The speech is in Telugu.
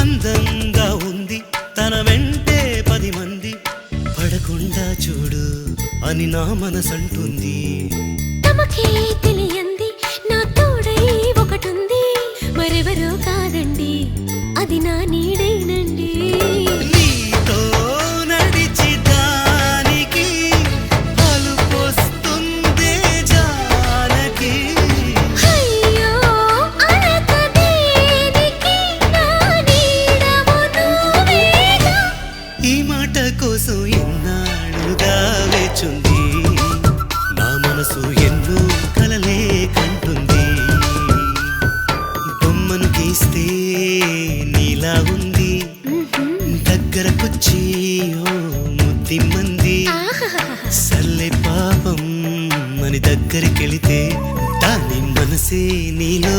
అందంగా ఉంది తన వెంటే 10 మంది పడకుండా చూడు అని నా మనసంటుంది. తమకే తెలియంది నా తోడై ఒకటుంది, మరెవరో కాదండి అది నా నీడేనండి. నీతో నడిచి దానికి అలుపొస్తుందే జానకి. అయ్యో అనక దేనికి నా నీడవు నువ్వేగా. ఈ మాట కోసం ఎన్నాళ్ళుగా వేచుంది నా మనసు, ఎన్నో కలలే కంటుంది. బొమ్మను గీస్తే నీలా ఉంది, దగ్గరకొచ్చి ఓ ముద్దిమ్మంది. సల్లే పాపం అని దగ్గరికెళితే దాని మనసే నీలో